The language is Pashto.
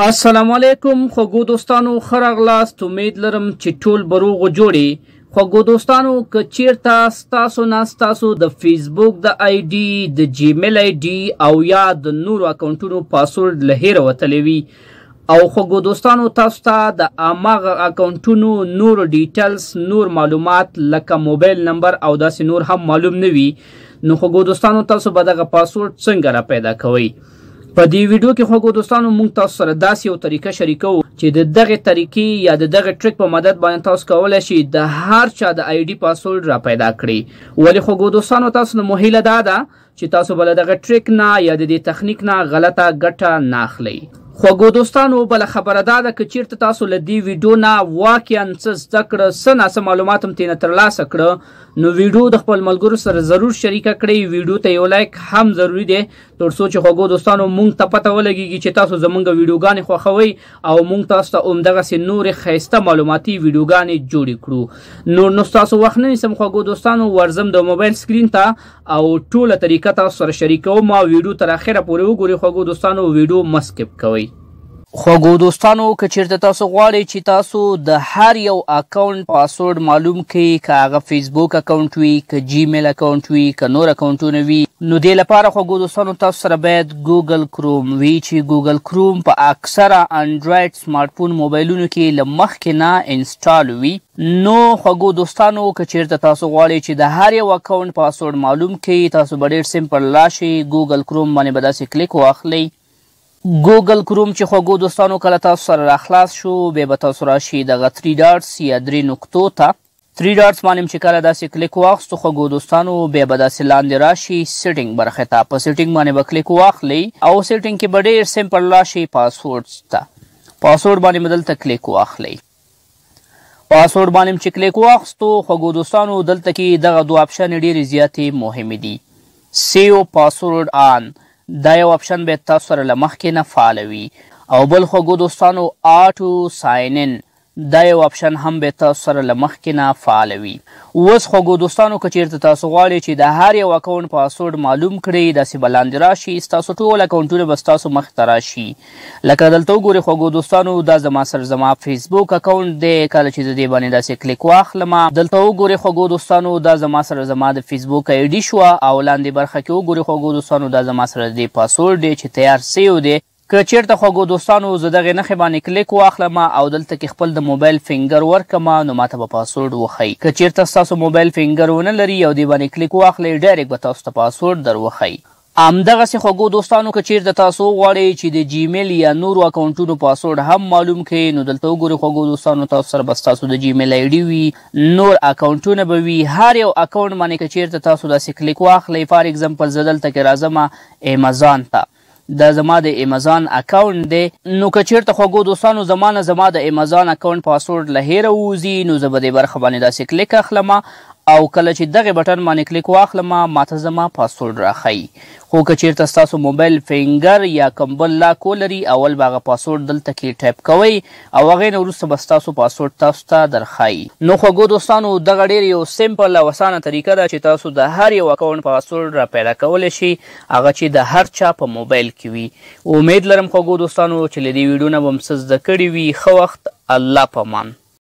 السلام علیکم خوږو دوستانو، ښه راغلاست. امید لرم چې ټول به روغ و جوړې. خوږو دوستانو، که چیرته ستاسو نه ستاسو د فیسبوک د آی ډي، د جیمیل آی ډي او یا د نورو اکاونټونو پاسورډ له هیره وتلی وي او خوږو دوستانو تاسو ته د هماغه اکاونټونو نور ډیټیلز، نور معلومات لکه موبایل نمبر او داسې نور هم معلوم نه وي، نو خوږو دوستانو تاسو به دغه پاسورډ څنګه را پیدا کوئ؟ په دې ویډیو کې خوږو دوستانو موږ تاسو سره داسې یو طریقه شریکو چې د دغه طریقې یا د دغه ټریک په مدد باندې تاسو کولی شئ د هر چا د آی ډي پاسورډ را پیدا کړئ. ولې خوږو دوستانو تاسو نه مو هیله دا ده چې تاسو به له دغه ټریک نه یا د دې تخنیک نه غلطه ګټه نه اخلئ. خوږو دوستانو، بله خبره دا ده که چیرته تاسو له دې ویډیو نه واقعا څه زده کړه، څه ناڅه معلومات هم ترېنه ترلاسه کړه، نو ویډیو د خپل ملګرو سره ضرور شریکه کړئ. ویډیو ته یو لایک هم ضروري دی تر څو چې خوږو دوستانو موږ ته پته ولګېږي چې تاسو زموږ ویډیوګانې خوښوئ او موږ تاسو ته همدغسې نورې ښایسته معلوماتي ویډیوګانې جوړې کړو. نو ستاسو وخت نه نیسم خوږو دوستانو، ورځم د موبایل سکرین ته او ټوله طریقه تاسو سره شریکوم. ویډیو تر اخره پورې وګورئ خوږو دوستانو، ویډیو مه سکپ کوئ. خوږو دوستانو، که چیرته تاسو غواړئ چې تاسو د هر یو اکاونټ پاسورډ معلوم کړئ، که هغه فیسبوک اکاونټ وي، که جیمیل اکاونټ وي، که نور اکاونټونه وي، نو دې لپاره خوږو دوستانو تاسو سره باید ګوګل کروم وي، چې ګوګل کروم په اکثره انډرایډ سمارټ فون موبایلونو کې له مخکې نه انسټال وي. نو خوږو دوستانو، که چیرته تاسو غواړئ چې د هر یو اکاونټ پاسورډ معلوم کړئ، تاسو به ډېر سمپل راشئ، ګوګل کروم باندې به داسې کلیک واخلئ. ګوګل کروم چې خوږو دوستانو کله تاسو سره راخلاص شو، بیا به تاسو راشئ دغه 3 ډاټس یا 3 نقطو ته. 3 ډاټس باندې چې کله داسې کلیک واخستو خوږو دوستانو، بیا به داسې لاندې راشئ سیټینګ برخې ته. په سیټینګ باندې به کلیک واخلئ او سیټینګ کې به ډېر سمپل راشئ پاسورډز ته. پاسورډ باندې به دلته کلیک واخلئ. پاسورډ باندې چې کلیک واخستو خوږو دوستانو، دلته کې دغه 2 اپشن ډېرې زیاتې مهمې دي. سیو پاسورډ آن، دا یو اپشن باید تاسو سره له مخکې نه فعال وي، او بل خوږو دوستانو آټو ساین ان، دا یو اپشن هم باید تاسو سره له مخکې نه فعال وي. اوس خوږو دوستانو، که چیرته تاسو غواړئ چې د هر یو اکاونټ پاسورډ معلوم کړئ، داسې به لاندې راشي، ستاسو ټول اکاونټونه به ستاسو مخې ته راشي. لکه دلته وګورئ خوږو دوستانو، دا زما سره زما فیسبوک اکاونټ دی. کله چې زه دې باندې داسې کلیک واخلم، دلته وګورئ خوږو دوستانو، دا زما سره زما د فیسبوک آی ډي شوه، او لاندې برخه کې وګورئ خوږو دوستانو، دا زما سره د پاسورډ دی چې تیار سوی دی. که چیرته خوږو دوستانو زه دغې نښې باندې کلیک واخلم او دلته کې خپل د موبایل فنګر ورکړم، نو ماته به پاسورډ وښیي. که چیرته ستاسو موبایل فنګر ونه لري او دې باندې کلیک واخلئ، ډایرکټ به تاسو ته پاسورډ در وښیي. همدغسې خوږو دوستانو، که چیرته تاسو وغواړئ چې د جیمیل یا نورو اکاونټونو پاسورډ هم معلوم کړئ، نو دلته وګورئ خوږو دوستانو، تاسو سره به ستاسو د جیمیل آی ډي وي، نور اکاونټونه به وي. هر یو اکاونټ باندې که چیرته تاسو داسې کلیک واخلئ، فار ایگزامپل زه دلته کې راځم امیزان ته، دا زما د امیزان اکاونټ دی. نو که چیرته خوږو دوستانو زما د امیزان اکاونټ پاسورډ له هیره ووځي، نو زه به دې برخه باندې داسې کلیک اخلم، او کله چې دغه بټن باندې کلیک واخلم، ماته زما پاسورډ راښیي. خو که چیرته ستاسو موبایل فنګر یا کوم بل لاک ولري، اول به هغه پاسورډ دلته کې ټایپ کوئ او هغې نه وروسته به ستاسو پاسورډ تاسو ته درښایي. نو خوږو دوستانو، دغه ډېر یو سمپل او اسانه طریقه ده چې تاسو د هر یو اکاونټ پاسورډ را پیدا کولی شئ، هغه چې د هر چا په موبایل کې وي. امید لرم خوږو دوستانو چې له دې ویډیو نه به م څه زده کړي وي. ښه وخت، الله پامان.